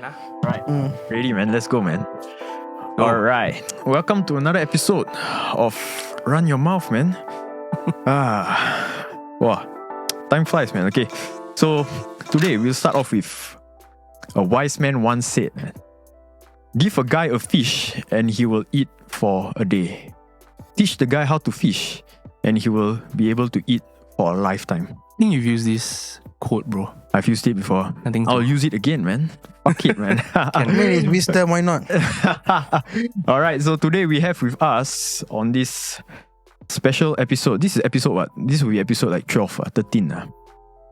Right. Ready, man. Let's go, man. All right. Welcome to another episode of Run Your Mouth, man. Wow. Time flies, man. Okay. So today we'll start off with a wise man once said, man, give a guy a fish and he will eat for a day. Teach the guy how to fish and he will be able to eat for a lifetime. I think you've used this quote, bro. I've used it before. I think so. I'll use it again, man. Fuck it, man. I mean, it's wisdom, why not? All right, so today we have with us on this special episode. This is episode what? This will be episode like 12, 13.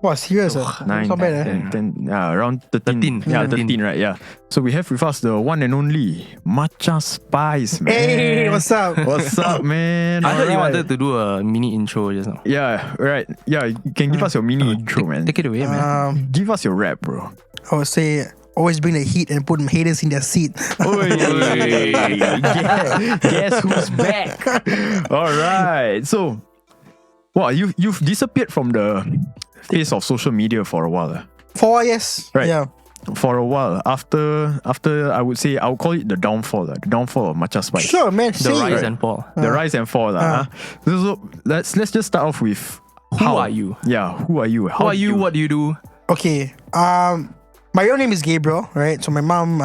Wow, serious? 9, Not bad, 10, around 13. 13. Yeah, 13. 13, right? Yeah. So we have with us the one and only Machaspize, man. Hey, what's up? What's up, man? I heard you Alright. wanted to do a mini intro just now. Yeah, right. Yeah, you can give us your mini intro, man. Take it away, man. Give us your rap, bro. I would say always bring the heat and put them haters in their seat. Oi, guess who's back? All right. So, wow, you've disappeared from the face of social media for a while. 4 years. Right. Yeah. For a while. After I would say I would call it the downfall. The downfall of Machaspize. Sure, man. The Say rise it. and fall. The rise and fall. So let's just start off with Who are you? Yeah, who are you? How are you? What do you do? Okay. My real name is Gabriel, right? So my mom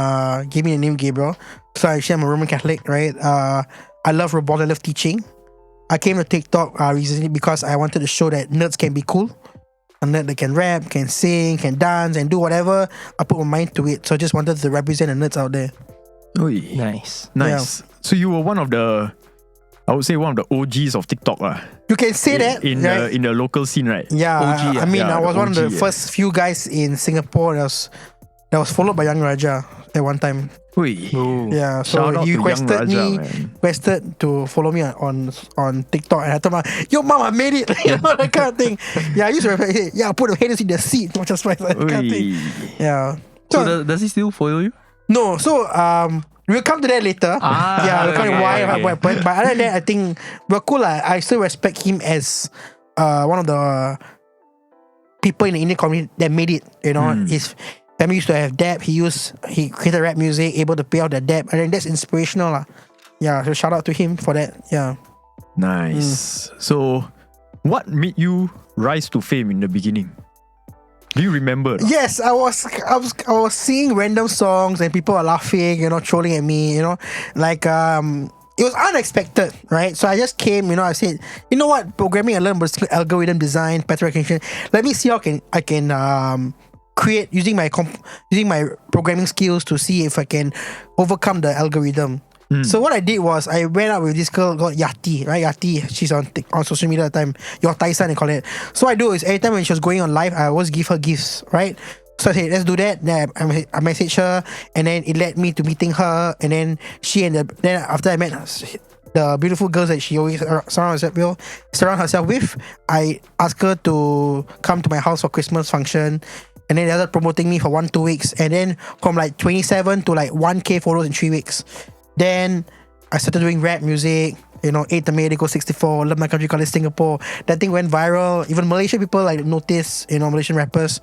gave me the name Gabriel. So actually I'm a Roman Catholic, right? I love robotics, I love teaching. I came to TikTok recently because I wanted to show that nerds can be cool. A nerd that can rap, can sing, can dance, and do whatever. I put my mind to it. So I just wanted to represent the nerds out there. Oi. Nice. Nice. So you were one of the, I would say one of the OGs of TikTok lah. You can say that. In right? the local scene, right? Yeah, OG, I mean, yeah, I was the one of the OG, first few guys in Singapore that was followed by Young Raja at one time. Oi. Oh. Yeah, Shout so out he to Young requested Raja, me, man. requested to follow me on TikTok, and I told him, "Yo, mom, I made it," you know, that kind of thing. Yeah, I used to refer, yeah, put the haters in their seat, not just that kind of thing. Oi. Yeah. So does he still follow you? No, so we'll come to that later. Yeah, we'll come to why what happened. But other than that, I think we're cool. I still respect him as one of the people in the Indian community that made it. You know, his family used to have debt. He created rap music, able to pay off the debt. I think that's inspirational, lah. Yeah, so shout out to him for that. Yeah. Nice. So, what made you rise to fame in the beginning? Do you remember? Yes, I was seeing random songs and people are laughing, you know, trolling at me, you know, like it was unexpected, right? So I just came, you know, I said, you know what, programming I learned was algorithm design, pattern recognition. Let me see how I can create using my programming skills to see if I can overcome the algorithm. So what I did was I went out with this girl called Yati, right? Yati, she's on social media at the time. Your Tyson, they call it. So what I do is every time when she was going on live, I always give her gifts, right? So I said, let's do that. Then I messaged her, and then it led me to meeting her. And then then after I met the beautiful girls that she always surround herself with, I asked her to come to my house for Christmas function. And then they started promoting me for 1-2 weeks. And then from like 27 to like 1K followers in 3 weeks. Then I started doing rap music, you know, 8 May, Go 64, Love My Country, Call It Singapore. That thing went viral. Even Malaysian people like noticed, you know, Malaysian rappers.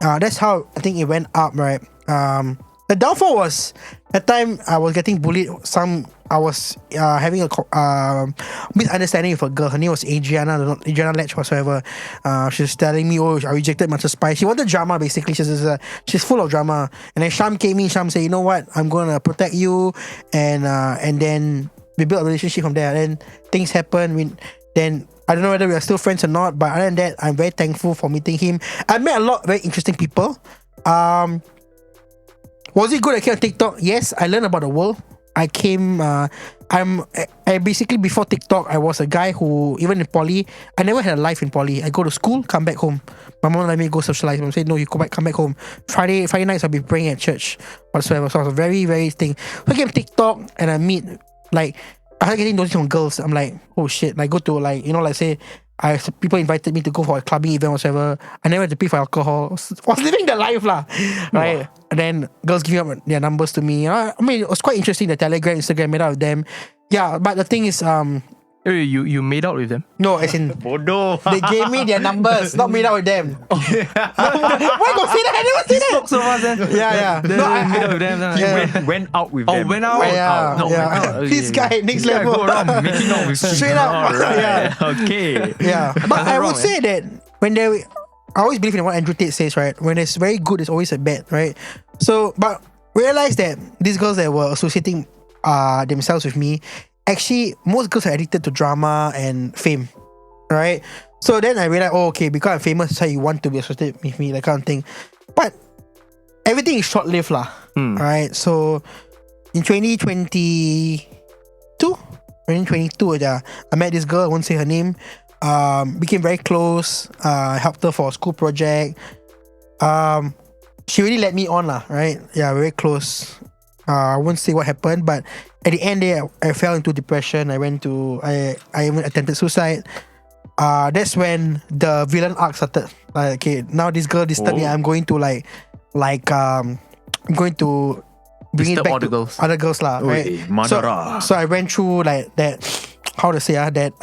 That's how I think it went up, right? The downfall was that time I was getting bullied. I was having a misunderstanding with a girl. Her name was Adriana Lech whatsoever. She was telling me, oh, I rejected Machaspize. She wanted drama, basically. She's full of drama. And then Sham came in. Sham said, you know what? I'm going to protect you. And then we built a relationship from there. And then things happened. Then I don't know whether we are still friends or not. But other than that, I'm very thankful for meeting him. I met a lot of very interesting people. Was it good I came on TikTok? Yes, I learned about the world. I basically before TikTok, I was a guy who, even in poly, I never had a life in poly. I go to school, come back home. My mom let me go socialize. My mom said, no, you come back home. Friday nights I'll be praying at church, whatsoever. So I was a very, very thing. So I came to TikTok and I meet, like, I started getting noticed from girls. I'm like, oh shit. Like, go to, like, you know, like say, people invited me to go for a clubbing event or whatever. I never had to pay for alcohol. I was living the life lah, right? And then girls giving up their numbers to me. I mean, it was quite interesting. The Telegram, Instagram, met up with them. Yeah, but the thing is, You made out with them? No, as in Bodoh. they gave me their numbers, not made out with them. Why go say that? I never say that. So fast then. Yeah. Then No, made out with them. He Yeah. went out with Oh, them. went out? Yeah, No, yeah. went out. Okay, This guy next Yeah, level. go around making out with Straight up. Alright. Yeah. Okay. Yeah, but I wrong, would say that when I always believe in what Andrew Tate says, right? When it's very good, it's always a bad, right? So, but realize that these girls that were associating themselves with me, actually, most girls are addicted to drama and fame, right? So then I realized, oh, okay, because I'm famous, so you want to be associated with me, that kind of thing. But everything is short-lived, lah. Right? So in 2022, yeah, I met this girl. I won't say her name. Became very close. Helped her for a school project. She really led me on, lah. Right? Yeah, very close. I won't say what happened, but at the end there, I fell into depression. I even attempted suicide. That's when the villain arc started. Like, okay, now this girl disturbed me. I'm going to I'm going to bring it Disturb back all the to girls. other girls, lah. Right? Oi, Madara. So I went through like that. How to say that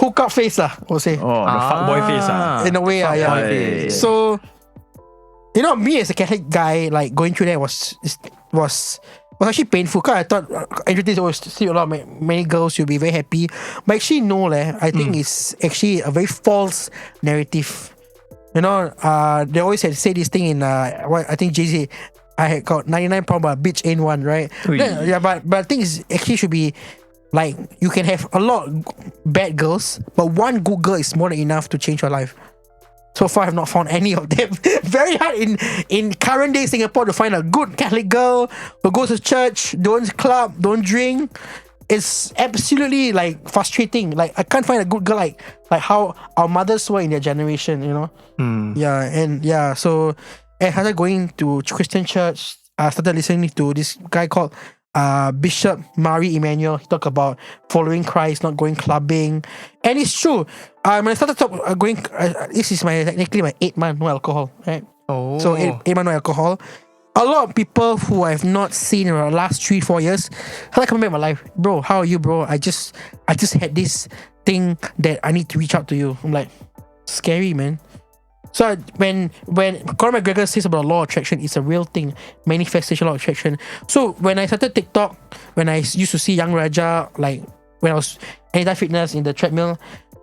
hookup phase, lah. We'll say Oh, the fuckboy face. in a way, yeah. Fuckboy face. So, you know, me as a Catholic guy, like going through that was actually painful. Cause I thought Andrew Tate always see a lot of many girls, you'll be very happy, but actually no, I think it's actually a very false narrative. You know, they always say this thing in what I think Jay-Z, I had got 99 problem, but bitch ain't one, right? Ui. Yeah, but I think it's actually should be like you can have a lot of bad girls, but one good girl is more than enough to change your life. So far, I've not found any of them. Very hard in current day Singapore to find a good Catholic girl who goes to church, don't club, don't drink. It's absolutely like frustrating. Like I can't find a good girl like how our mothers were in their generation. You know. Yeah. So I started going to Christian church. I started listening to this guy called Bishop Mari Emmanuel. He talked about following Christ, not going clubbing, and it's true. When I started going, this is technically my 8 month no alcohol, right? Oh. So 8 month no alcohol. A lot of people who I've not seen in the last 3-4 years, how I come back in my life, bro? How are you, bro? I just had this thing that I need to reach out to you. I'm like, scary, man. So when Conor McGregor says about law of attraction, it's a real thing, manifestation law of attraction. So when I started TikTok, when I used to see Young Raja, like when I was Anytime Fitness in the treadmill,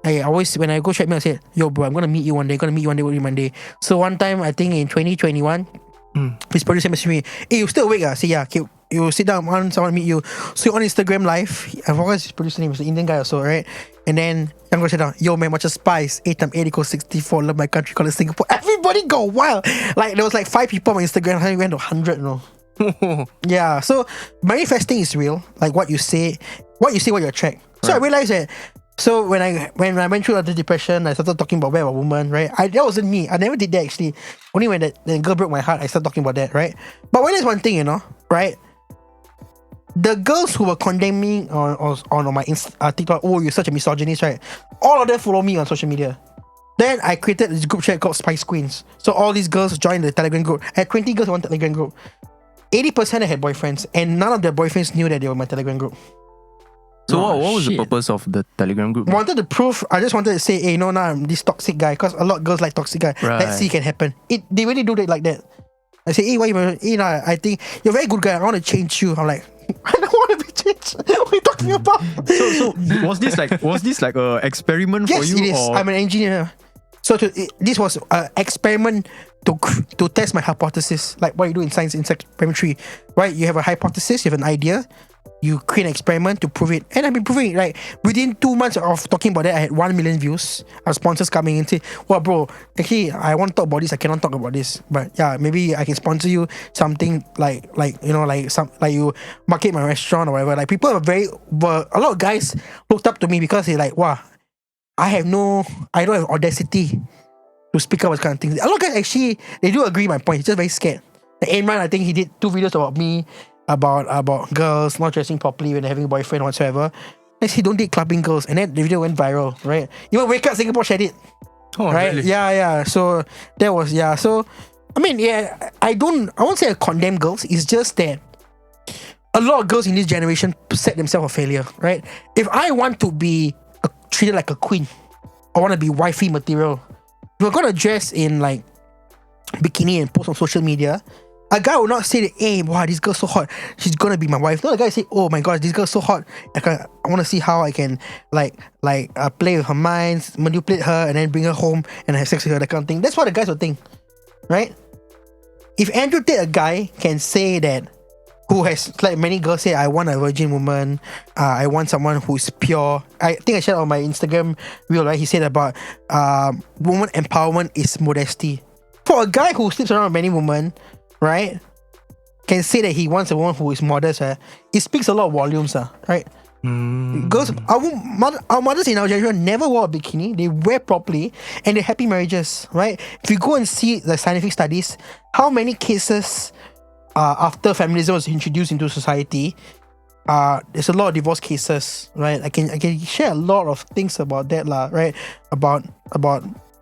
I always, when I go treadmill, I say, yo bro, I'm gonna meet you one day, one day. So one time, I think in 2021, his producer messaged me, hey, you still awake? I say, yeah, okay, you sit down, I want to meet you. So on Instagram live, I forgot his producer name, was an Indian guy also, right? And then Young Raja said down, yo man, Machaspize, 8 times 8 equals 64, love my country, call it Singapore. Everybody go wild. Like there was like 5 people on my Instagram, I went to 100, you know. Yeah, so manifesting is real. Like what you say, what you attract. So I realized that. So when I went through the depression, I started talking about where a woman, right? That wasn't me. I never did that actually. Only when that girl broke my heart, I started talking about that, right? But when there's one thing, you know, right? The girls who were condemning on my TikTok, oh, you're such a misogynist, right? All of them follow me on social media. Then I created this group chat called Spice Queens. So all these girls joined the Telegram group. I had 20 girls on the Telegram group. 80% had boyfriends, and none of their boyfriends knew that they were in my Telegram group. So Oh, what was the shit. purpose of the Telegram group? Wanted to prove, I just wanted to say, hey, you know, now I'm this toxic guy, because a lot of girls like toxic guy. Right. Let's see, it can happen. They really do it like that. I say, hey, why you, hey, nah, I think you're a very good guy. I want to change you. I'm like, I don't want to be changed. What are you talking about? So was this like a experiment for Yes, you? it is. Or? I'm an engineer. So this was an experiment to test my hypothesis, like what you do in science in experimentary, right? You have a hypothesis, you have an idea, you create an experiment to prove it, and I've been proving it. Like within 2 months of talking about that, I had 1 million views. Our sponsors coming in say, "Well, bro, actually, I want to talk about this. I cannot talk about this, but yeah, maybe I can sponsor you something like you know, like you market my restaurant or whatever." Like people a lot of guys looked up to me because they're like, "Wow, I don't have audacity to speak up about kind of things." A lot of guys actually, they do agree my point. He's just very scared. Like Imran, I think he did 2 videos about me, about girls not dressing properly when they're having a boyfriend or whatsoever. I said, don't date clubbing girls. And then the video went viral, right? Even Wake Up Singapore shared it. Oh, Right? really? Yeah. So that was, So, I mean, yeah, I won't say I condemn girls. It's just that a lot of girls in this generation set themselves a failure, right? If I want to be treated like a queen, I want to be wifey material. If we're gonna dress in like bikini and post on social media, a guy will not say that, hey, wow, this girl's so hot, she's gonna be my wife. No, the guy say, oh my gosh, this girl's so hot, I want to see how I can play with her mind, manipulate her, and then bring her home and have sex with her, that kind of thing. That's what the guys will think, right? If Andrew Tate, a guy, can say that, who has, like many girls say, I want a virgin woman, I want someone who's pure. I think I shared on my Instagram reel, right? He said about woman empowerment is modesty. For a guy who sleeps around with many women, right, can say that he wants a woman who is modest, it speaks a lot of volumes, right? Girls, our mothers in our generation never wore a bikini. They wear properly and they're happy marriages, right? If you go and see the scientific studies, how many cases after feminism was introduced into society, there's a lot of divorce cases, right? I can share a lot of things about that, right? About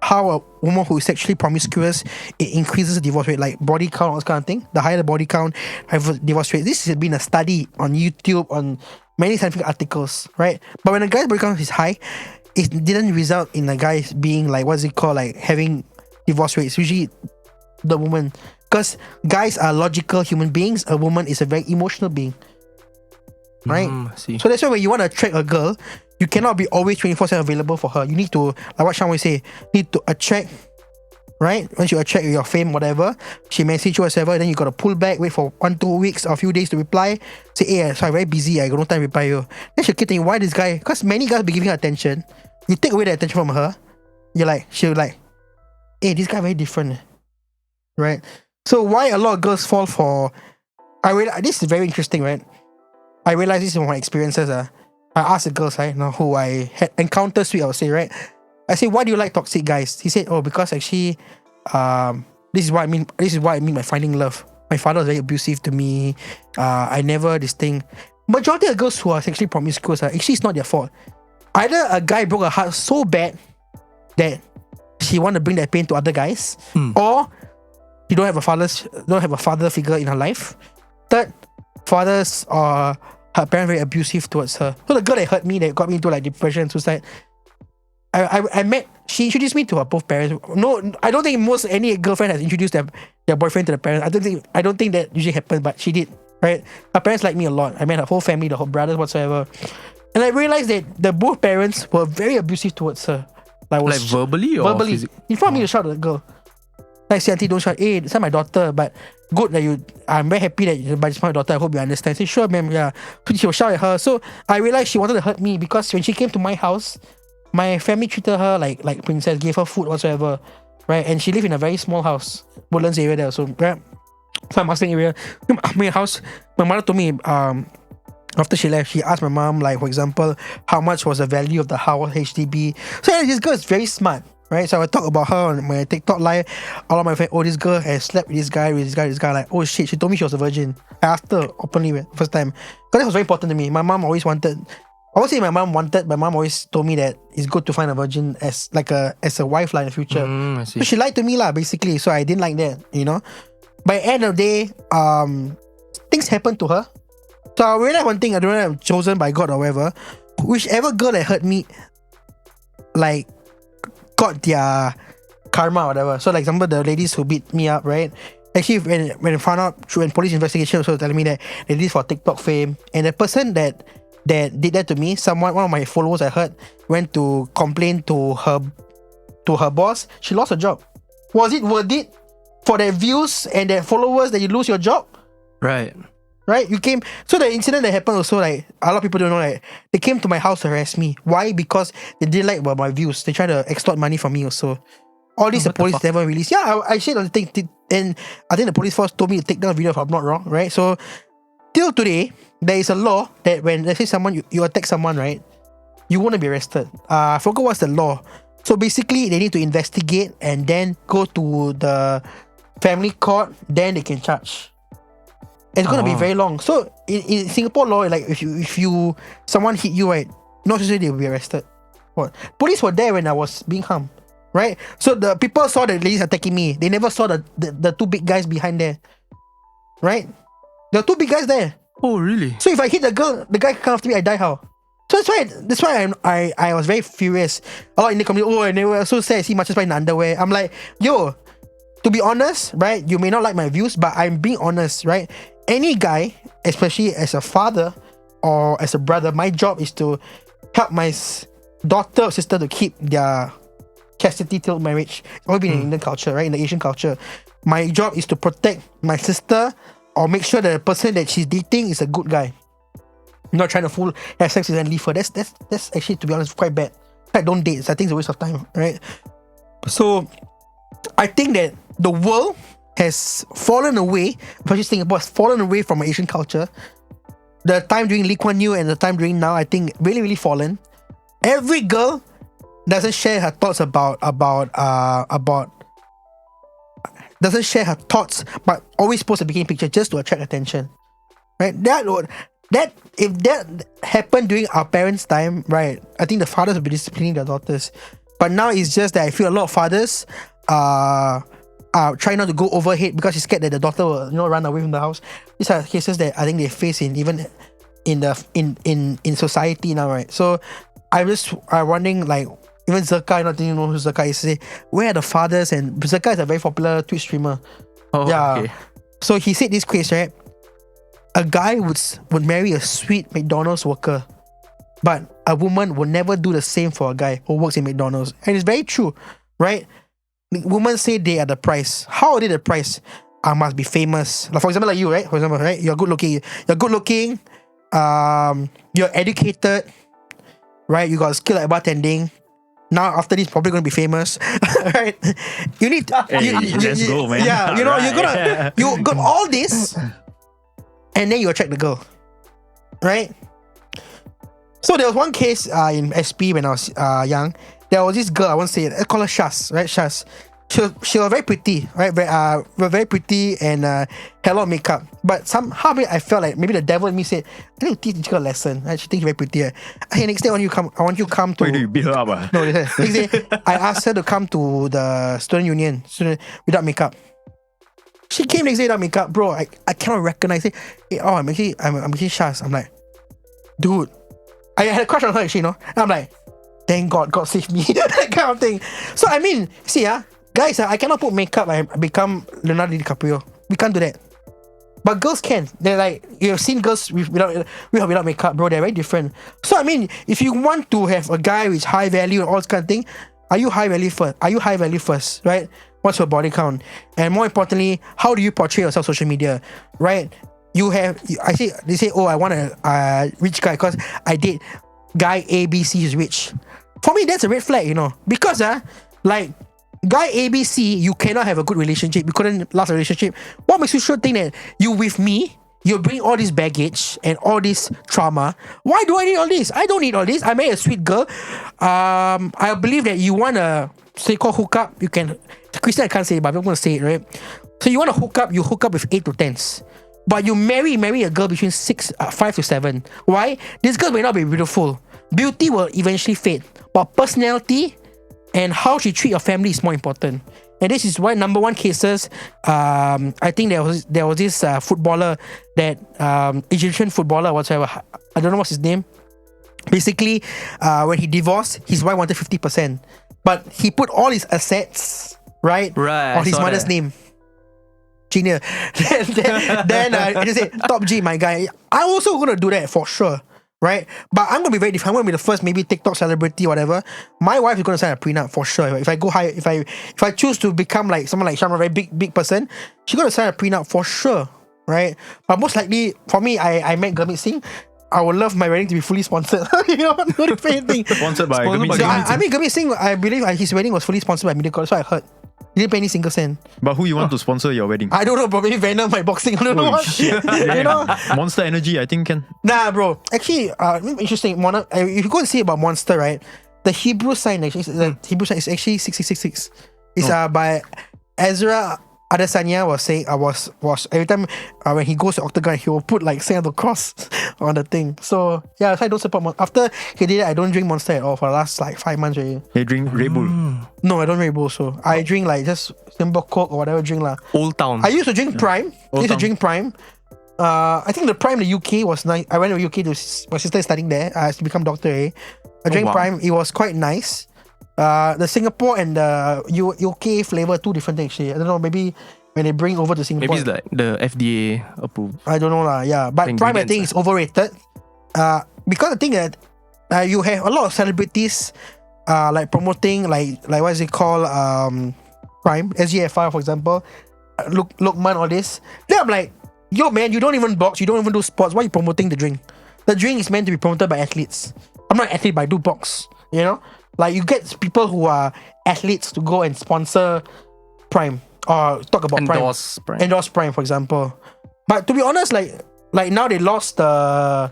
how a woman who is sexually promiscuous, it increases the divorce rate, like body count, all this kind of thing. The higher the body count, higher divorce rate. This has been a study on YouTube, on many scientific articles, right? But when a guy's body count is high, it didn't result in a guy being like, what's it called, like having divorce rates. Usually the woman, because guys are logical human beings, a woman is a very emotional being, right? I see. So that's why when you want to attract a girl, you cannot be always 24/7 available for her. You need to, like what Sean will say, need to attract, right? Once you attract with your fame, whatever, she message you whatever, then you got to pull back, wait for 1-2 weeks or a few days to reply. Say, hey, so I'm very busy, I got no time to reply you. Then she'll keep thinking, why this guy? Because many guys be giving her attention. You take away the attention from her, she'll like, hey, this guy very different, right? So why a lot of girls fall for, this is very interesting, right? I realize this is one of my experiences. I asked the girls, right, who I had encounters with, I would say, right? I say, why do you like toxic guys? He said, oh, because actually, this is what I mean by finding love. My father was very abusive to me. I never this thing. Majority of girls who are sexually promiscuous, actually it's not their fault. Either a guy broke her heart so bad that she want to bring that pain to other guys, or she don't have a father figure in her life. Third, fathers are her parents very abusive towards her. So the girl that hurt me, that got me into like depression and suicide, she introduced me to her both parents. No, I don't think any girlfriend has introduced their boyfriend to the parents. I don't think that usually happens, but she did, right? Her parents liked me a lot. I met her whole family, the whole brothers whatsoever. And I realized that the both parents were very abusive towards her. Like verbally or verbally. In front of me to shout at the girl. Like, say, auntie, don't shout. Hey, this is my daughter, but good that I'm very happy that but it's my daughter. I hope you understand. I said, sure, ma'am, yeah. So she will shout at her. So I realized she wanted to hurt me because when she came to my house, my family treated her like princess, gave her food whatsoever, right? And she lived in a very small house, Woodlands area there. So, right? So Mustang area. My house, my mother told me, after she left, she asked my mom, like, for example, how much was the value of the house, HDB. So this girl is very smart, right? So I talk about her on my TikTok live. All of my friends, oh, this girl has slept with this guy. Like, oh shit, she told me she was a virgin. I asked her openly first time. Because that was very important to me. My mom always wanted, I won't say my mom always told me that it's good to find a virgin as a wife like in the future. I see. So she lied to me basically. So I didn't like that, By the end of the day, things happened to her. So I realized one thing, I don't know if I'm chosen by God or whatever. Whichever girl that hurt me, like, got their karma or whatever. So, like, example, the ladies who beat me up, right? Actually, when I found out through police investigation, also telling me that they did for TikTok fame, and the person that did that to me, one of my followers I heard, went to complain to her boss. She lost her job. Was it worth it for their views and their followers that you lose your job? Right. Right? So the incident that happened also, like, a lot of people don't know, like, they came to my house to harass me. Why? Because they didn't like my views. They try to extort money from me also. All this the police never released. Yeah, I shared on the thing, and I think the police force told me to take down the video if I'm not wrong, right? So till today, there is a law that when, let's say you attack someone, right, you want to be arrested. I forgot what's the law. So basically, they need to investigate and then go to the family court, then they can charge. It's gonna be very long. So in Singapore law, like if someone hit you, right, not necessarily they will be arrested. What? Police were there when I was being harmed, right? So the people saw the ladies attacking me. They never saw the two big guys behind there, right? There are two big guys there. Oh, really? So if I hit the girl, the guy come after me, I die how? So that's why I was very furious. A lot in the community, and they were so sad I see Machaspize in underwear. I'm like, yo, to be honest, right? You may not like my views, but I'm being honest, right? Any guy, especially as a father or as a brother, my job is to help my daughter or sister to keep their chastity till marriage. It's always been in Indian culture, right? In the Asian culture. My job is to protect my sister or make sure that the person that she's dating is a good guy. Not trying to have sex with and leave her. That's actually, to be honest, quite bad. I don't date. So I think it's a waste of time, right? So I think that the world has fallen away, especially Singapore has fallen away from Asian culture. The time during Lee Kuan Yew and the time during now, I think really, really fallen. Every girl doesn't share her thoughts doesn't share her thoughts, but always post a bikini picture just to attract attention. Right? If that happened during our parents' time, right, I think the fathers would be disciplining their daughters. But now it's just that I feel a lot of fathers try not to go overhead because he's scared that the daughter will, run away from the house. These are cases that I think they face in society now, right? So I'm wondering, like, even Zerka, not even know who Zerka is, say, where are the fathers? And Zerka is a very popular Twitch streamer. Oh, yeah. okay. So he said this case, right? A guy would marry a sweet McDonald's worker, but a woman would never do the same for a guy who works in McDonald's. And it's very true, right? Women say they are the price. How are they the price? I must be famous. Like, for example, like you, right? For example, right? You're good looking. You're educated, right? You got a skill at bartending. Now after this, probably gonna be famous, right? You need. Let's go, man. Yeah, you got all this, and then you attract the girl, right? So there was one case in SP when I was young. There was this girl, I won't say it. I call her Shaz, right? Shaz. She was very pretty, right? Very pretty and had a lot of makeup. But somehow I felt like maybe the devil in me said, I need to teach her a lesson. Right? She thinks very pretty. Hey, next day I want you to come to. Why do you beat her up? No, next day I asked her to come to the student union without makeup. She came next day without makeup, bro. I cannot recognize it. Hey, I'm actually Shaz. I'm like, dude, I had a crush on her actually, And I'm like, thank God saved me. That kind of thing. So I mean, see, guys, I cannot put makeup and become Leonardo DiCaprio. We can't do that. But girls can. They're like, you've seen girls without makeup, bro. They're very different. So I mean, if you want to have a guy with high value and all this kind of thing, are you high value first? Right? What's your body count? And more importantly, how do you portray yourself on social media? Right? They say, I want a rich guy because I date guy ABC is rich. For me, that's a red flag, because like guy ABC, you cannot have a good relationship. You couldn't last a relationship. What makes you sure think that you with me, you bring all this baggage and all this trauma? Why do I need all this? I don't need all this. I married a sweet girl. I believe that you want to so-called hook up. You can. Christian, I can't say it, but I'm going to say it, right? So you want to hook up, you hook up with 8 to 10s. But you marry a girl between 5 to 7. Why? This girl may not be beautiful. Beauty will eventually fade. But personality and how she treat your family is more important. And this is why number one cases, I think there was this footballer that Egyptian footballer, whatever. I don't know what's his name. Basically, when he divorced, his wife wanted 50%. But he put all his assets, right on his mother's name. Genius. then I just said, top G, my guy. I'm also gonna do that for sure, right? But I'm gonna be very different. I'm gonna be the first, maybe TikTok celebrity, whatever. My wife is gonna sign a prenup for sure. If I go high, if I choose to become like someone like Sham, a very big person, she's gonna sign a prenup for sure, right? But most likely, for me, I met Gurmeet Singh. I would love my wedding to be fully sponsored. Not to pay anything. Sponsored by Gurmeet So Singh. Gurmeet Singh, I believe his wedding was fully sponsored by Mediacorp. So I heard. He didn't pay any single cent. But who you want to sponsor your wedding? I don't know, probably Venom, my boxing. I don't know what. Shit. Monster Energy, I think can. Nah, bro. Actually, interesting. If you go and see about Monster, right? The Hebrew sign actually, the Hebrew sign is actually 666. It's by Ezra Adesanya was saying was every time when he goes to Octagon, he will put like sign of the cross on the thing. So yeah, so I don't support Monster. After he did it, I don't drink Monster at all for the last like 5 months already. They drink Red Bull. No, I don't drink Red Bull. So I drink like just simple Coke or whatever drink lah. Old Town. I used to drink Prime. I think the Prime in the UK was nice. I went to UK to my sister is studying there. I to become doctor. I drank wow. Prime. It was quite nice. The Singapore and the UK flavor two different things. Actually, I don't know. Maybe when they bring over to Singapore, Maybe it's like the FDA approved. I don't know lah. Yeah, but Prime I think is overrated. Because the thing that you have a lot of celebrities, like promoting like what is it called? Prime SGFR for example, Lokman all this. Then I'm like, yo man, you don't even box, you don't even do sports. Why are you promoting the drink? The drink is meant to be promoted by athletes. I'm not an athlete, but I do box. You know, like you get people who are athletes to go and sponsor Prime or talk about Endorse Prime. Endorse Prime, for example. But to be honest, like now they lost the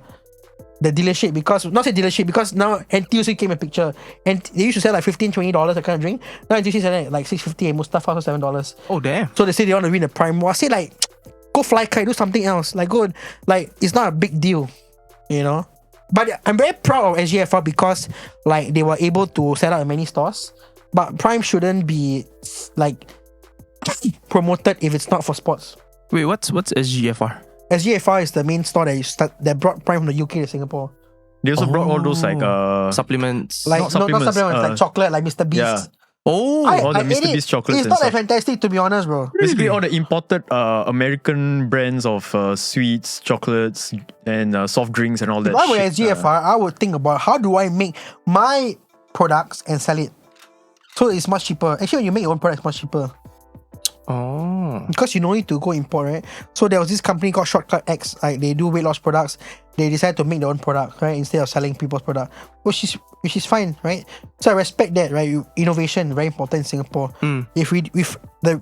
dealership because not say dealership because now NTUC came a picture and they used to sell like $15-$20 that kind of drink. Now NTUC selling like $6.50 and Mustafa also $7. Oh damn! So they say they want to win the Prime. Well, I say like, go fly kite, do something else. Like go, like it's not a big deal, you know. But I'm very proud of SGFR because like they were able to set up many stores. But Prime shouldn't be like promoted if it's not for sports. Wait, what's SGFR? SGFR is the main store that brought Prime from the UK to Singapore. They also brought all those like supplements. Like not supplements, like chocolate, like Mr. Beast. yeah. Oh, all the I Mr. ate Beast it. chocolates It's and not that stuff. fantastic to be honest, bro. Basically, all the imported American brands of sweets, chocolates, and soft drinks and all that. If I were shit, SGFR, I would think about how do I make my products and sell it. So it's much cheaper. Actually, when you make your own product, it's much cheaper. oh, Because you don't need to go import, right? So there was this company called Shortcut X. Like they do weight loss products. They decided to make their own product, right? Instead of selling people's product, which is fine, right? So I respect that, right? Innovation very important in Singapore.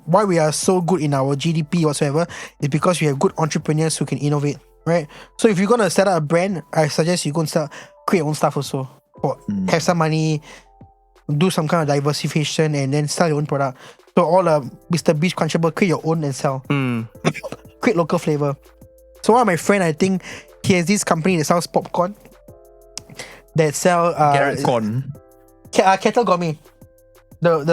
Why we are so good in our GDP whatsoever is because we have good entrepreneurs who can innovate, right? So if you're gonna set up a brand, I suggest you go and create your own stuff also, or have some money, do some kind of diversification, and then sell your own product. So all the Mr. Beast Crunchable, create your own and sell. Create local flavor. So one of my friend, I think he has this company that sells popcorn. That sell Carrot corn. Kettle Gourmet. The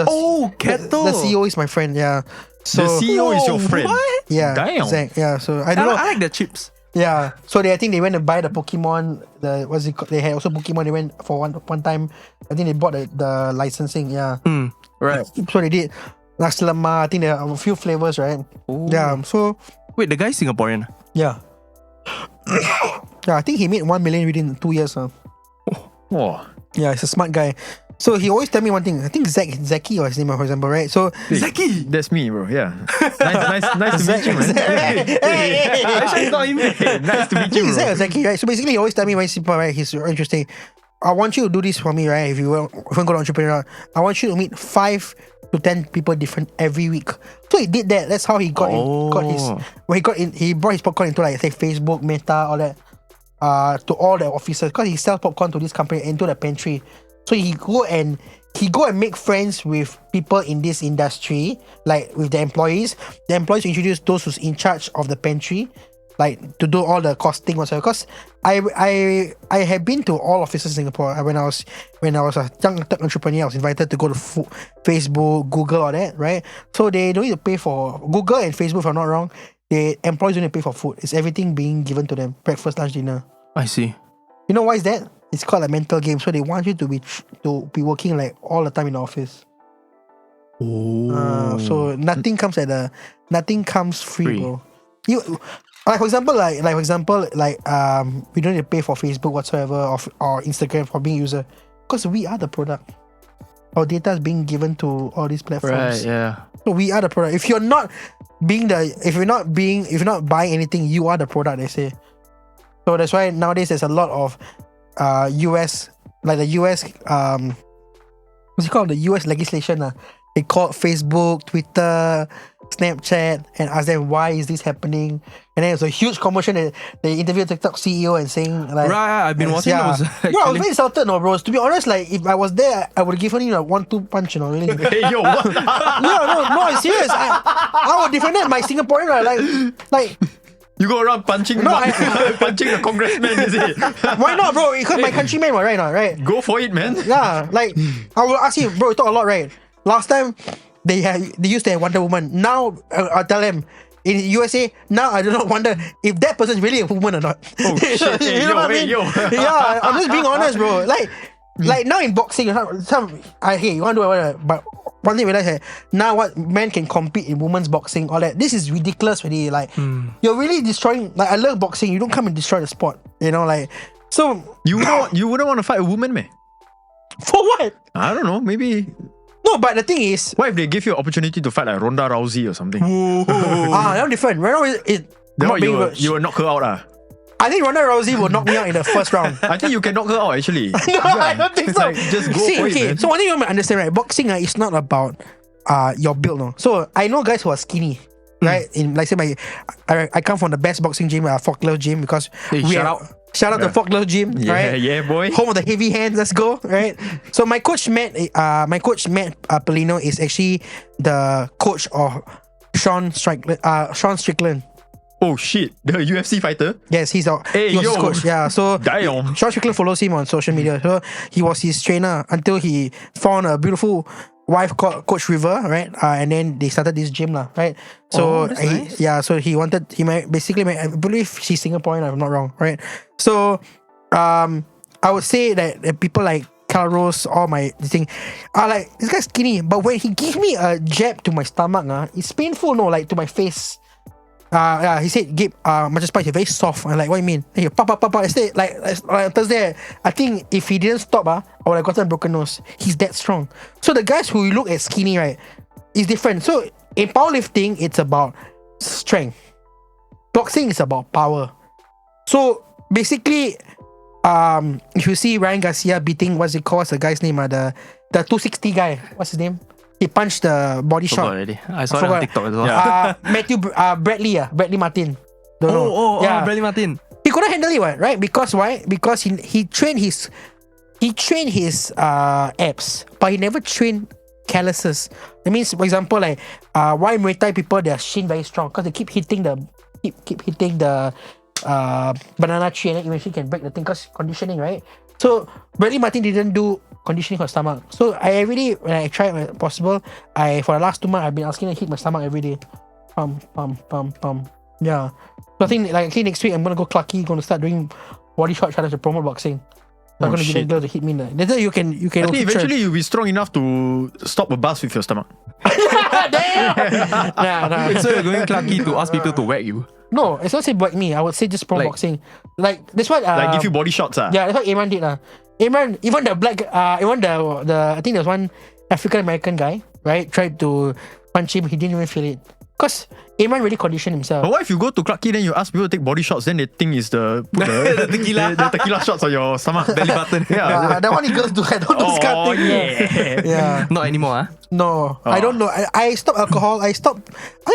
Kettle. The CEO is my friend. Yeah. So The CEO is your friend. What? yeah. Damn. Zach, yeah. So I I, don't know. I like the chips. Yeah. So I think they went to buy the Pokemon. What's it called? They had also Pokemon. They went for one time. I think they bought the licensing. Yeah. Right. So they did nasi lemak. I think there are a few flavors, right? Oh. Yeah. So Wait, the guy's Singaporean. yeah. Yeah, I think he made 1 million within 2 years. Whoa. Yeah, he's a smart guy. So he always tell me one thing. I think Zaki or his name, for example, right? So Zaki. That's me, bro. Yeah. Nice to meet you, man. Hey. Actually, not even. Nice to meet you, Zach bro. or Zaki, right? So basically, he always tell me very simple, right? He's very interesting. I want you to do this for me, right? If you want to go to entrepreneur, I want you to meet 5 to 10 people different every week. So he did that. That's how he got he brought his popcorn into like say Facebook, Meta, all that. To all the officers because he sells popcorn to this company into the pantry. So he go and make friends with people in this industry, like with the employees. The employees introduce those who's in charge of the pantry, like to do all the costing whatsoever. Because I have been to all offices in Singapore. When I was a young tech entrepreneur, I was invited to go to Facebook, Google, all that, right? So they don't need to pay for Google and Facebook, if I'm not wrong. The employees don't need to pay for food. It's everything being given to them. Breakfast, lunch, dinner. I see. You know why is that? It's called a mental game. So they want you to be working like all the time in the office. Oh. So nothing comes free, bro. You like for example, we don't need to pay for Facebook whatsoever or Instagram for being a user because we are the product. Our data is being given to all these platforms. Right. Yeah. So we are the product. If you're not buying anything, you are the product, they say. So that's why nowadays there's a lot of US what's it called? The US legislation. They called Facebook, Twitter, Snapchat and asked them why is this happening. And then it was a huge commotion that they interviewed TikTok CEO and saying like Right, I've been watching those. Bro, I was very insulted, no, bro. To be honest, like if I was there, I would have given you a 1-2 punch, you know, really. Hey, yo, what? No, I'm serious. I would defend my Singaporean, like You go around punching punching the congressman, is it? why not, bro? Because my countrymen were right? Go for it, man. Yeah, like I will ask you, bro. You talk a lot, right? Last time they used to have Wonder Woman. Now I'll tell them in USA. Now I do not wonder if that person is really a woman or not. Oh shit! Hey, You know what I mean? yo. Yeah, I'm just being honest, bro. Like now in boxing, you want to do whatever, but one thing I realize, now what men can compete in women's boxing, all that. This is ridiculous, really. Like you're really destroying. Like I love boxing. You don't come and destroy the sport. You know, like so. You wouldn't want to fight a woman, man. For what? I don't know. Maybe. No, but the thing is, What if they give you an opportunity to fight like Ronda Rousey or something? that's different. Right now, Then not what, being, you will knock her out, ah. I think Ronda Rousey will knock me out in the first round. I think you can knock her out actually. No, I don't think It's so. like, just go See, for okay, it, man. so one thing you must understand, right? Boxing is not about your build, no. So I know guys who are skinny, right? In like say I come from the best boxing gym, Faulkner Gym, because Hey, shout out to Faulkner Gym, right? Yeah, boy. Home of the heavy hands. Let's go, right? So my coach Matt Polino is actually the coach of Sean Strickland. Oh shit, the UFC fighter. Yes, he was Hey, his yo. coach. Yeah, so Damn. Sean Strickland follows him on social media. So he was his trainer until he found a beautiful wife called Coach River, right? And then they started this gym, lah, right? So that's nice. so I believe she's Singaporean, if I'm not wrong, right? So I would say that people like Carlos, all my thing are like, this guy's skinny, but when he gives me a jab to my stomach, it's painful, no, like to my face. He said, Gabe, Machaspize, you're very soft. I'm like, what do you mean? Hey, papa. I said, like Thursday, I think if he didn't stop, I would have gotten a broken nose. He's that strong. So the guys who look at skinny, right, is different. So in powerlifting, it's about strength. Boxing is about power. So basically, if you see Ryan Garcia beating, what's the guy's name? The 260 guy. What's his name? He punched the body Forgot shot. already. I saw it on TikTok as well. Bradley Martin. Don't know. Bradley Martin. He couldn't handle it, right? Because why? Because he trained his abs, but he never trained calluses. That means, for example, like why Muay Thai people, their shin very strong because they keep hitting the banana tree and then eventually can break the thing because conditioning, right? So Bradley Martin didn't do conditioning for stomach. So I really, when I tried when possible, for the last 2 months I've been asking to hit my stomach every day. Pump. Yeah. So I think next week I'm gonna go Clarky, gonna start doing body shot challenge to promote boxing. So I'm gonna get a girl to hit me. Later you can. I think eventually you'll be strong enough to stop a bus with your stomach. Damn. Nah. So you're going Clarky to ask people to whack you? No, it's not say whack me. I would say just pro boxing. Like that's what. Like give you body shots, Yeah, that's what Imran did. Imran, even the black, even the I think there was one African American guy, right? Tried to punch him. He didn't even feel it. Because Imran really conditioned himself. But what if you go to Clarky then you ask people to take body shots, then they think it's the tequila shots on your stomach belly button. Yeah, that one you girls do. I don't do this kind of thing. Yeah. Not anymore, No, I don't know. I stopped alcohol. I think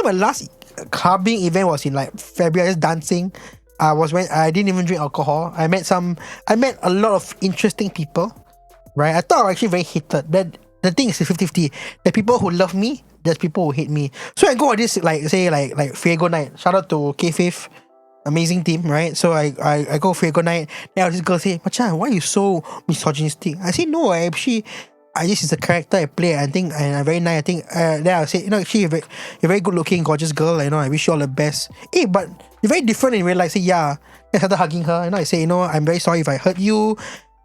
my last clubbing event was in like February. I was dancing. Was when I didn't even drink alcohol. I met a lot of interesting people. Right? I thought I was actually very hated. That the thing is 50-50. The people who love me, there's people who hate me. So I go on this like Fuego night. Shout out to K-Fifth. Amazing team, right? So I go Fuego night. Then this girl say, Machan, why are you so misogynistic? I say, no, this is a character I play. I think, and I'm very nice. I think, then I say, actually, you're very good looking, gorgeous girl. I wish you all the best. Hey, but you're very different in real life. I say, yeah. I started hugging her. I say, I'm very sorry if I hurt you.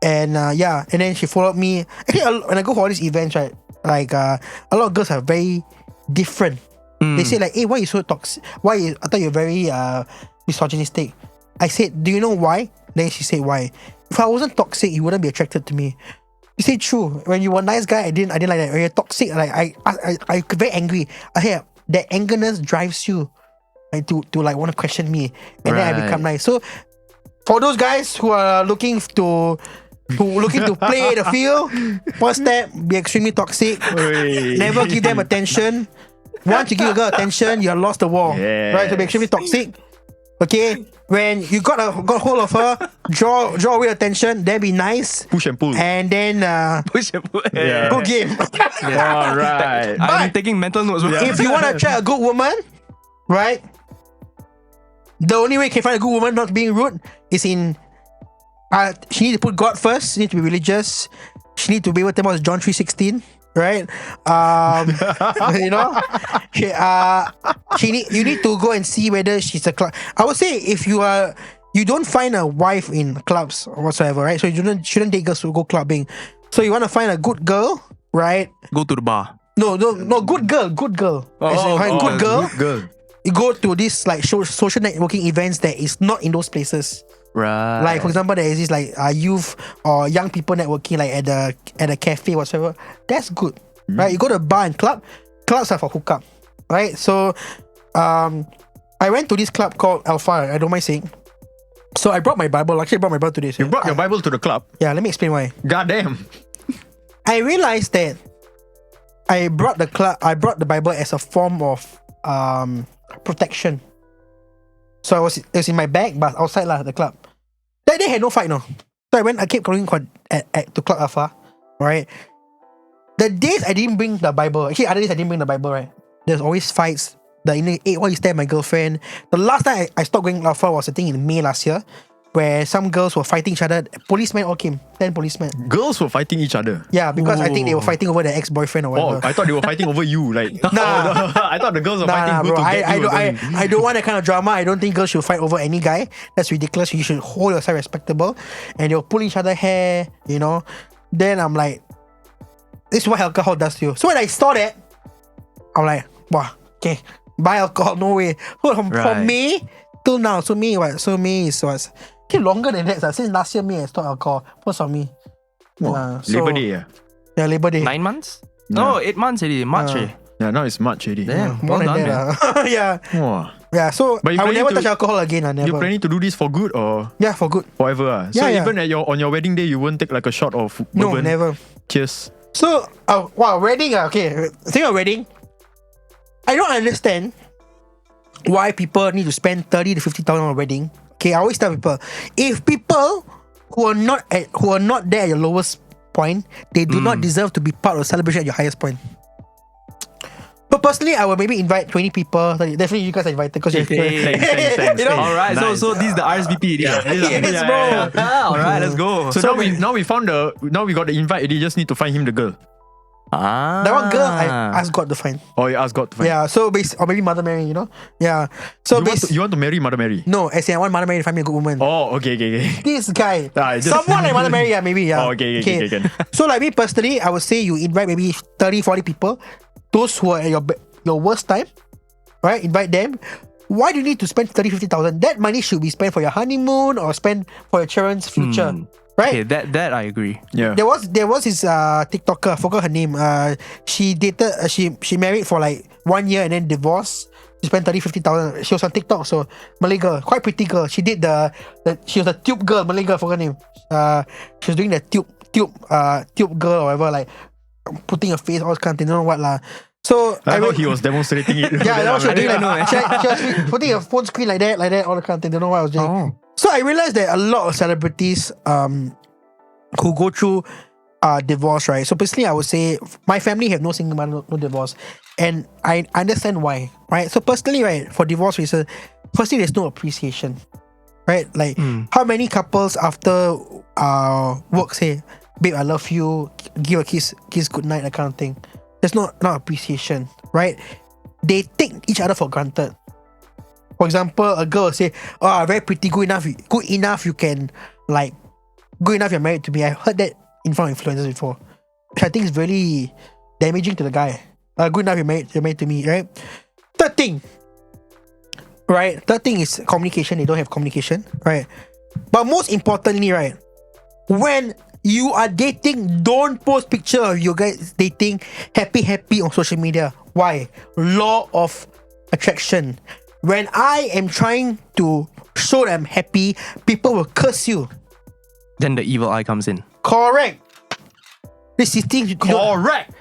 And and then she followed me. Actually, when I go for all these events, right, like a lot of girls are very different. They say like, hey, why are you so toxic? I thought you're very misogynistic. I said, do you know why? Then she said, why? If I wasn't toxic, you wouldn't be attracted to me. You say true. When you were a nice guy, I didn't like that. When you're toxic, like I very angry. I hear that angerness drives you like, to like want to question me, and then I become nice. So for those guys who are looking to play the field, first step, be extremely toxic. Never give them attention. Once you give a girl attention, you have lost the war. Yes. Right? So be extremely toxic. Okay? When you got hold of her, draw away attention, then be nice. Push and pull. And then Push and pull. Yeah. go game. Alright. I'm taking mental notes. If you want to try a good woman, right? The only way you can find a good woman not being rude is in she need to put God first. She need to be religious. She need to be able to tell us John 3:16. right? You know, you need to go and see whether she's a club. I would say if you don't find a wife in clubs or whatsoever, right? So you shouldn't date girls to go clubbing. So you want to find a good girl, right? Go to the bar. No, good girl. Good girl. Good girl. You go to this like social networking events that is not in those places. Right. Like for example, there is this like youth or young people networking like at a cafe whatsoever. That's good, right? You go to a bar and club. Clubs are for hookup, right? So, I went to this club called Alpha. I don't mind saying. So I brought my Bible. Actually, I brought my Bible today. So You brought your Bible to the club? Yeah, let me explain why. Goddamn. I realized that I brought the Bible as a form of protection. So it was in my bag, but outside the club. That day had no fight, no. So I kept going to Club Alpha, right? The days I didn't bring the Bible, actually other days I didn't bring the Bible, right? There's always fights. Why you stay at my girlfriend? The last time I stopped going Alpha was I think in May last year, where some girls were fighting each other. Policemen all came, 10 policemen. Girls were fighting each other? Yeah, because I think they were fighting over their ex-boyfriend or whatever. Oh, I thought they were fighting over you. Like, Nah. I thought the girls were fighting who bro. to get you. I don't want that kind of drama. I don't think girls should fight over any guy. That's ridiculous. You should hold yourself respectable. And they'll pull each other hair, you know. Then I'm like, this is what alcohol does to you. So when I saw that, I'm like, wow, okay, buy alcohol, no way. From May till now, so May is what? Okay, longer than that. Since last year, May I stopped alcohol. What's on me? Labor Day, yeah. Yeah, Labor Day. 9 months? No, 8 months already. March already. Yeah, now it's March already. Damn, More well than done, that. man. Yeah. Wow. Yeah, so But you I will planning never to- touch alcohol again. Never. You're planning to do this for good or Yeah, for good. forever? So Yeah, yeah. even on your wedding day, you won't take like a shot of No, bourbon? never. Cheers. So, wedding. Okay, think of wedding. I don't understand why people need to spend 30 to 50,000 on a wedding. Okay, I always tell people, if people who are not there at your lowest point, they do not deserve to be part of the celebration at your highest point. But personally, I will maybe invite 20 people. Definitely, you guys are invited because you're Thanks. You know? Alright, Nice. so this is the RSVP. Yes, bro. Alright, let's go. So now we got the invite. You just need to find him the girl. That one girl, I asked God to find. Or you ask God to find. Yeah, so or maybe Mother Mary, you know? Yeah. So You want to marry Mother Mary? no, as in I want Mother Mary to find me a good woman. Oh, okay. This guy, Just- someone like Mother Mary, yeah, maybe, yeah. Oh, okay. So like me personally, I would say you invite maybe 30, 40 people, those who are at your worst time, right? Invite them. Why do you need to spend 30, 50,000? That money should be spent for your honeymoon or spent for your children's future, right? Okay, that I agree. Yeah. There was this TikToker, I forgot her name. She dated, she married for like 1 year and then divorced. She spent 30, 50,000. She was on TikTok, so Malay girl, quite pretty girl. She did she was a tube girl, Malay girl, forgot her name. She was doing the tube girl or whatever, like putting her face, all kind of thing, don't know what lah. So I thought he was demonstrating it. yeah, that was she was doing didn't like, know, she was putting her phone screen like that, all the kind of thing. Don't know what I was doing. Oh. So I realized that a lot of celebrities who go through divorce, right? So personally, I would say my family have no single mother, no divorce, and I understand why, right? So personally, right, for divorce reasons, firstly, there's no appreciation, right? Like how many couples after work say, "Babe, I love you," give a kiss goodnight, that kind of thing. There's not appreciation, right? They take each other for granted. For example, a girl will say, "Oh, very pretty, good enough. You can like, good enough. You're married to me." I heard that in front of influencers before, which I think is really damaging to the guy. Good enough. You're married to me, right? Third thing is communication. They don't have communication, right? But most importantly, right, when you are dating, don't post picture of you guys dating happy on social media. Why? Law of attraction. When I am trying to show that I'm happy, people will curse you. Then the evil eye comes in. Correct. This is things you don't- Correct.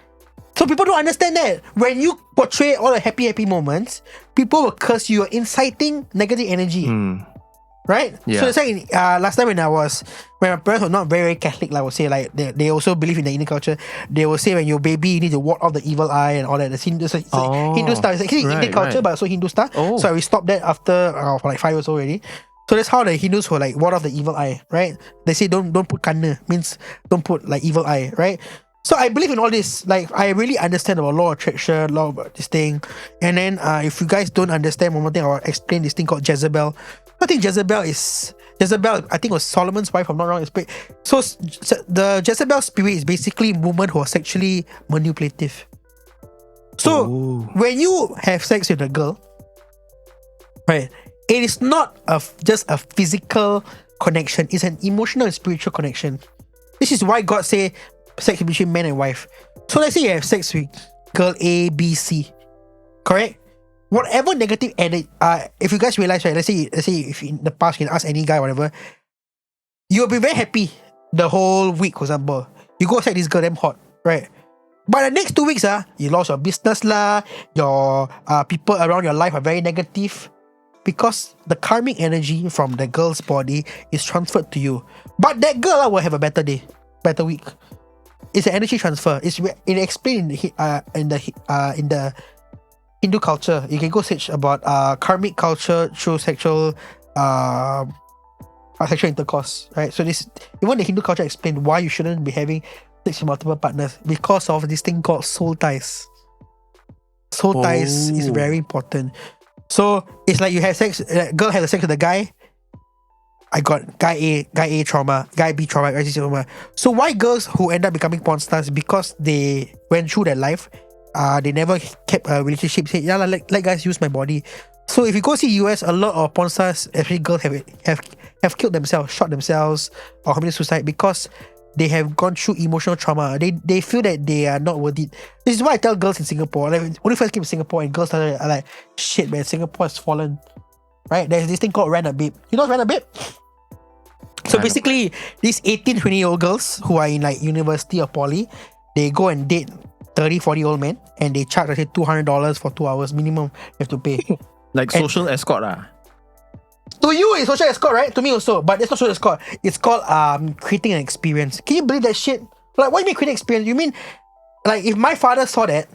So people don't understand that. When you portray all the happy moments, people will curse you. You're inciting negative energy. Right? Yeah. So it's like last time when my parents were not very Catholic, like I would say, like they also believe in the Indian culture. They will say when you're baby, you need to ward off the evil eye and all that. It's Hindu stuff. It's actually Indian culture, but also Hindu stuff. Oh. So we stopped that after for like 5 years already. So that's how the Hindus will like ward off the evil eye, right? They say don't put kanna, means don't put like evil eye, right? So I believe in all this. Like, I really understand about law of attraction, law about this thing. And then if you guys don't understand one more thing, I'll explain this thing called Jezebel. I think Jezebel, I think it was Solomon's wife, if I'm not wrong. So the Jezebel spirit is basically women who are sexually manipulative. So when you have sex with a girl, right, it is not just a physical connection, it's an emotional and spiritual connection. This is why God say sex between man and wife. So let's say you have sex with girl A, B, C, correct? Whatever negative energy, if you guys realize, right, let's say if in the past you can ask any guy, whatever, you'll be very happy the whole week, for example. You go sex this girl, damn hot, right? But the next 2 weeks, you lost your business lah, your people around your life are very negative because the karmic energy from the girl's body is transferred to you. But that girl will have a better day, better week. It's an energy transfer. It explained in the Hindu culture. You can go search about karmic culture through sexual intercourse, right? So this, even the Hindu culture explained why you shouldn't be having sex with multiple partners because of this thing called soul ties. Soul ties is very important. So it's like you have sex, girl has sex with a guy. I got guy A trauma, guy B trauma, guy C trauma. So why girls who end up becoming porn stars? Because they went through their life. They never kept a relationship. Say, yeah, let guys use my body. So if you go see US, a lot of porn stars, especially girls, have killed themselves, shot themselves, or committed suicide because they have gone through emotional trauma. They feel that they are not worth it. This is why I tell girls in Singapore, like, when I first came to Singapore and girls are like, shit man, Singapore has fallen. Right? There's this thing called Rent a Babe. You know Rent a Babe? So basically, these 18, 20-year-old girls who are in like university or poly, they go and date 30, 40-year-old men and they charge, let's say, $200 for 2 hours minimum you have to pay. Like social escort To you, it's social escort, right? To me also, but it's not social escort. It's called creating an experience. Can you believe that shit? Like, what do you mean creating experience? You mean, like, if my father saw that,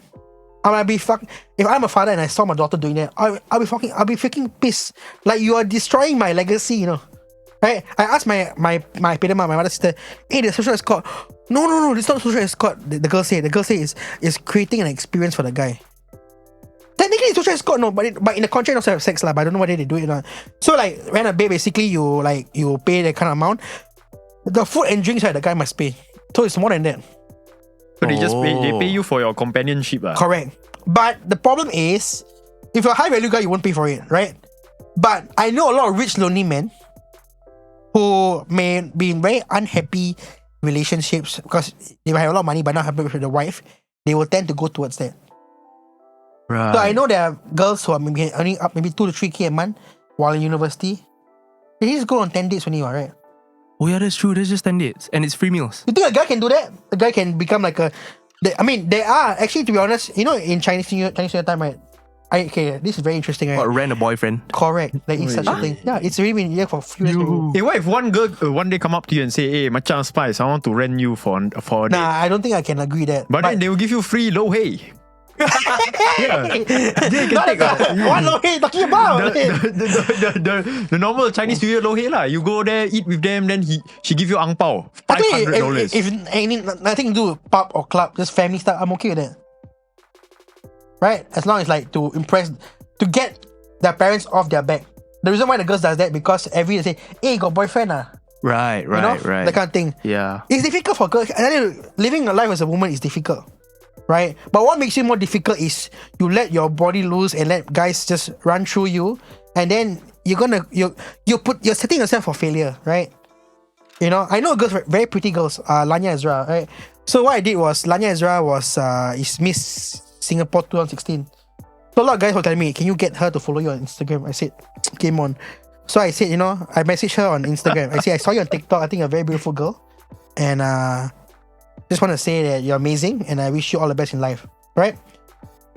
I might be fuck. If I'm a father and I saw my daughter doing that, I'll be freaking pissed. Like, you are destroying my legacy, you know. Right? I asked my pedama, my mother's sister, hey, the social escort. No, it's not social escort. The girl say is creating an experience for the guy. Technically, it's social escort, no, but in the contract also have sex lah. But I don't know whether they do it or not. So like, Rent a Babe, basically you pay that kind of amount. The food and drinks, right, the guy must pay. So it's more than that. So they pay you for your companionship. Correct. But the problem is, if you're a high value guy, you won't pay for it, right? But I know a lot of rich, lonely men who may be in very unhappy relationships because they might have a lot of money but not happy with the wife. They will tend to go towards that. Right. So I know there are girls who are maybe earning up maybe 2 to 3K a month while in university. They just go on 10 dates only, right? Oh yeah, that's true. That's just 10 dates. And it's free meals. You think a guy can do that? A guy can become like a... there are, actually, to be honest, you know, in Chinese New Year time, right? Okay, this is very interesting, right? What, rent a boyfriend? Correct. Like, it's such a thing. Yeah, it's really been here for a few years. Hey, what if one girl one day come up to you and say, hey, Machaspize, I want to rent you for a date? Nah, I don't think I can agree that. But then they will give you free low hay. Yeah. They can take what low hay talking about? the normal Chinese New Year low hay lah. You go there, eat with them, then she give you ang pao, $500. If nothing to do with pub or club, just family stuff, I'm okay with that. Right? As long as like to impress, to get their parents off their back. The reason why the girls does that because every day say, hey, got boyfriend Right. You know? That kind of thing. Yeah. It's difficult for girls. Living a life as a woman is difficult. Right? But what makes it more difficult is you let your body loose and let guys just run through you, and then you're setting yourself for failure, right? You know, I know girls, very pretty girls, Lanya Ezra, right? So what I did was, Lanya Ezra is Miss Singapore 2016. So a lot of guys were telling me, can you get her to follow you on Instagram? I said, game on. So I said, you know, I messaged her on Instagram. I said, I saw you on TikTok. I think you're a very beautiful girl. And just want to say that you're amazing and I wish you all the best in life. Right?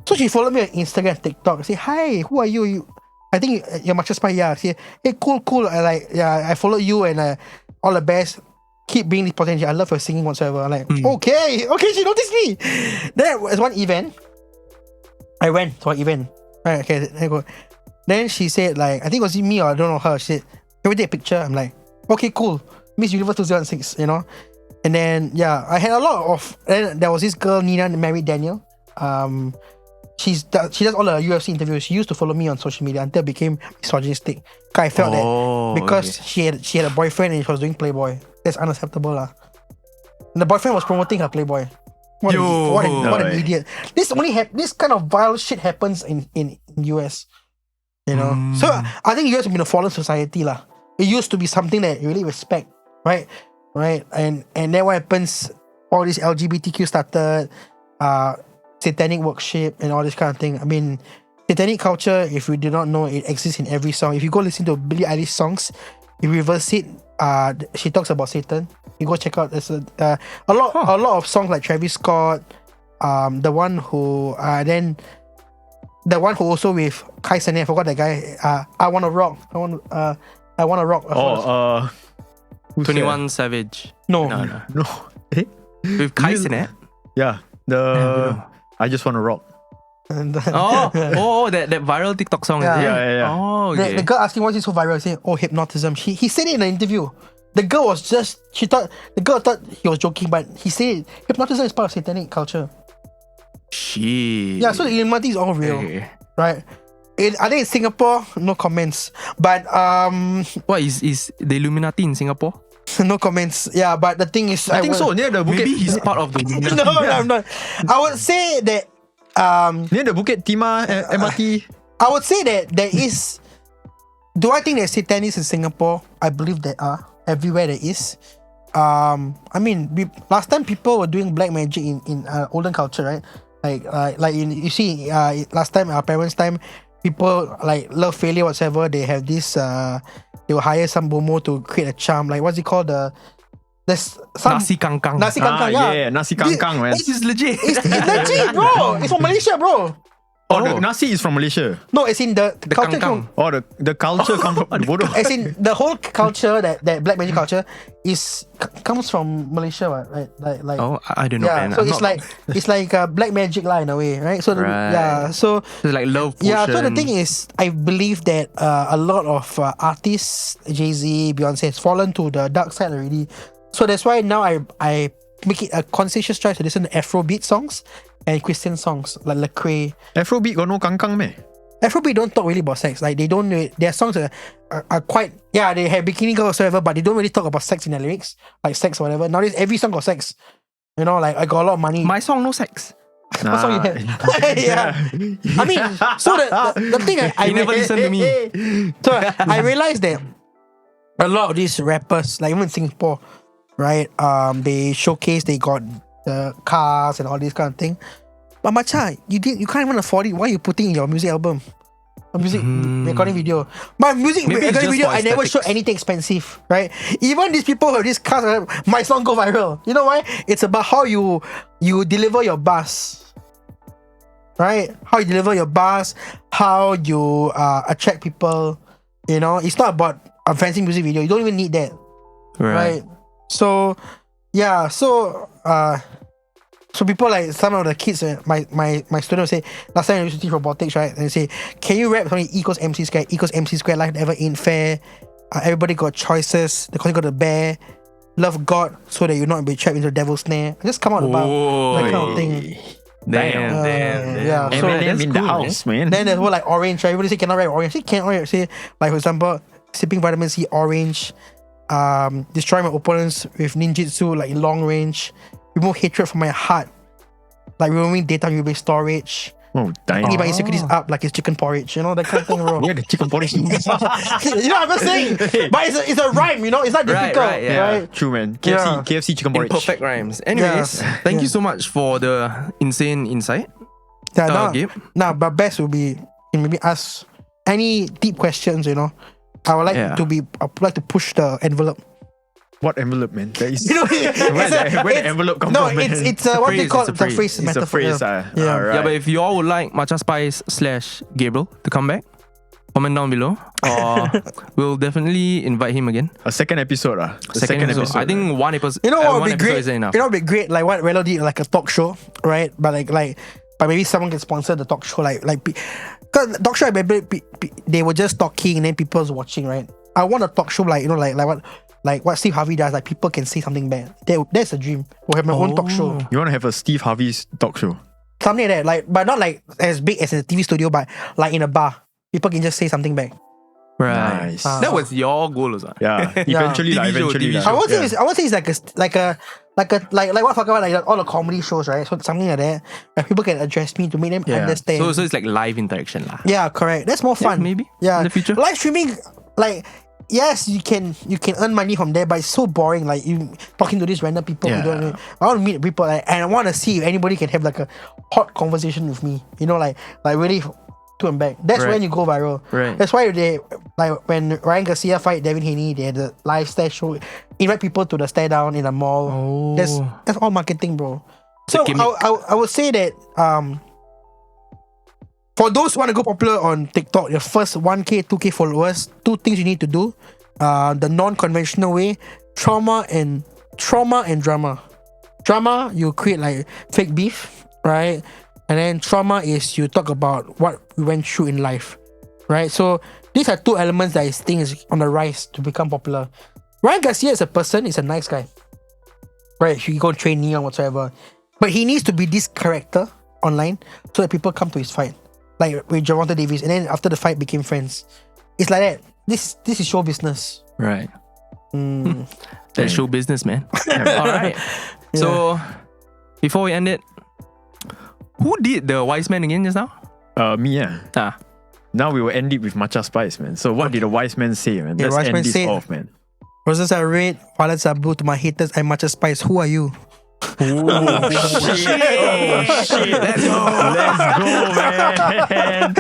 So she followed me on Instagram, TikTok. I say, hi, who are you? I think you're Machaspize. Yeah. I say, hey, cool. I follow you and all the best. Keep being this potential. I love your singing whatsoever. I'm like, okay, she noticed me. Then was one event. I went to an event. Right, okay, there you go. Then she said, like, I think it was me or I don't know her. She said, can we take a picture? I'm like, okay, cool. Miss Universe 2006, you know. And then I had a lot of. And there was this girl Nina married Daniel. She does all the UFC interviews. She used to follow me on social media until it became misogynistic. I felt that because she had a boyfriend and she was doing Playboy. That's unacceptable lah. And the boyfriend was promoting her Playboy. What an idiot! This kind of vile shit happens in US. You know, so I think US has been a fallen society lah. It used to be something that you really respect, right? And then what happens? All this LGBTQ started, satanic worship and all this kind of thing. I mean, satanic culture, if you do not know, it exists in every song. If you go listen to Billie Eilish songs, you reverse it, she talks about Satan. You go check out. There's a lot of songs like Travis Scott, the one who also with Kai Cenat, I forgot that guy. I Wanna Rock. I Wanna Rock. 21 Savage. No. With Kai Cenat? Yeah. I Just Wanna Rock. And that viral TikTok song. Yeah. Is it? Yeah. Oh, okay. The girl asking why is it so viral, saying, hypnotism. He said it in an interview. The girl thought he was joking, but he said hypnotism is part of satanic culture. Shit. Yeah, so the Illuminati is all real. Okay. Right? I think in Singapore, no comments. But What is the Illuminati in Singapore? no comments. Yeah, but the thing is, I think so. Near the Bukit. Maybe he's part of the Illuminati. No, I'm not. I would say that Near the Bukit Timah MRT. I would say that there is. Do I think there's satanists in Singapore? I believe there are. Everywhere there is. I mean, last time people were doing black magic in olden culture, right? You see, last time, our parents' time, people like love failure whatsoever. They have this. They will hire some bomo to create a charm. Like what's it called? There's some Nasi kangkang. Nasi kangkang. Yeah, nasi kangkang, man. This is legit. It's legit, bro. It's from Malaysia, bro. The nasi is from Malaysia. No, it's in the culture. kangkang. The culture comes from bodoh. As in the whole culture that black magic culture comes from Malaysia, right? Like I don't know. yeah. Man. So it's like black magic in a way, right? So Right. so It's like love potion. yeah. So the thing is, I believe that a lot of artists, Jay-Z, Beyonce, has fallen to the dark side already. So that's why now I make it a conscious choice to listen to Afrobeat songs and Christian songs like Lecrae. Afrobeat got no kangkang, meh? Afrobeat don't talk really about sex. Like they don't. Their songs are quite. Yeah, they have bikini girls whatsoever, but they don't really talk about sex in their lyrics, like sex or whatever. Nowadays, every song got sex. You know, like I got a lot of money. My song, no sex. What song you have? Yeah. I mean, so the thing I You never listen to me. So I realized that a lot of these rappers, like even in Singapore, right? They showcase they got the cars and all this kind of thing. But macha, you can't even afford it. Why are you putting in your music album? A music recording video. My music Maybe it's recording just video, for I never show aesthetics. anything expensive, right? Even these people who have this cars, my song go viral. You know why? It's about how you deliver your buzz. Right? How you deliver your buzz, how you attract people. You know, it's not about a fancy music video. You don't even need that. Right? So yeah, so people like some of the kids, my students say last time I used to teach robotics, right? And they say, can you rap something equals MC squared, life never ain't fair, everybody got choices, the concept got a bear, love God so that you're not be trapped into the devil's snare. I just come out about that kind of thing. Damn. Yeah, so Eminem in the house, man. then there's one like orange, right? Everybody say cannot rap orange. Say can't rap. Say like for example, sipping vitamin C orange, destroy my opponents with ninjutsu like long range, remove hatred from my heart, like removing data memory storage. Oh, damn. Eat my insecurities up like it's chicken porridge, you know, that kind of thing, bro. Yeah, the chicken porridge. You know what I'm saying? But it's a rhyme, you know, it's not difficult, right, yeah. right? True, man. Yeah. KFC chicken porridge. Perfect rhymes. Anyways, thank you so much for the insane insight. Yeah, Gabe. but best would be maybe ask any deep questions, you know. I would like I would like to push the envelope. What envelope, man? That is, You know, where the envelope come no, from, man? it's what they phrase, call it's a the phrase. phrase. It's a metaphor, phrase. yeah. Yeah, but if you all would like Machaspize / Gabriel to come back, comment down below, or we'll definitely invite him again. A second episode, The second episode. I think one episode. You know what one would be episode great? isn't enough. You know what would be great? Like what Relo did, like a talk show, right? But but maybe someone can sponsor the talk show, because talk show, they were just talking and then people's watching, right? I want a talk show like what like what Steve Harvey does, like people can say something bad. That's a dream. We'll have my own talk show. You want to have a Steve Harvey's talk show? Something like that, like, but not like as big as in a TV studio, but like in a bar. People can just say something back. Right. Nice. That was your goal, also. Yeah, eventually, TV show, TV lah. show. I won't say it's like what fuck about like all the comedy shows, right? So something like that, where people can address me to make them understand. So it's like live interaction, lah. Yeah, correct. That's more fun. maybe. Yeah, In the future. live streaming, like yes, you can earn money from there, but it's so boring. Like you talking to these random people who don't know. I want to meet people, like, and I want to see if anybody can have like a hot conversation with me. You know, like really to and back. That's when you go viral. Right. That's why they like when Ryan Garcia fight Devin Haney, they had the live stare show. Invite people to the stare down in a mall. Oh. That's all marketing, bro. It's a So gimmick. I would say that for those who want to go popular on TikTok, your first 1K, 2K followers, 2 things you need to do. The non-conventional way, trauma and drama. Drama, you create like fake beef, right? And then trauma is you talk about what we went through in life, right? So these are 2 elements that I think is on the rise to become popular. Ryan Garcia as a person is a nice guy, right? He go train neon whatsoever, but he needs to be this character online so that people come to his fight, like with Gervonta Davis, and then after the fight became friends. It's like that. This is show business. Right. Mm. That's show business, man. All right. So, before we end it, who did the wise man again just now? Me, yeah. Ah. Now we will end it with Machaspize, man. So what did the wise man say, man? Yeah, Let's wise end man this said- off, man. Roses are red, violets are blue. To my haters, I'm Machaspize. Who are you? Shit. Let's go. Let's go, man.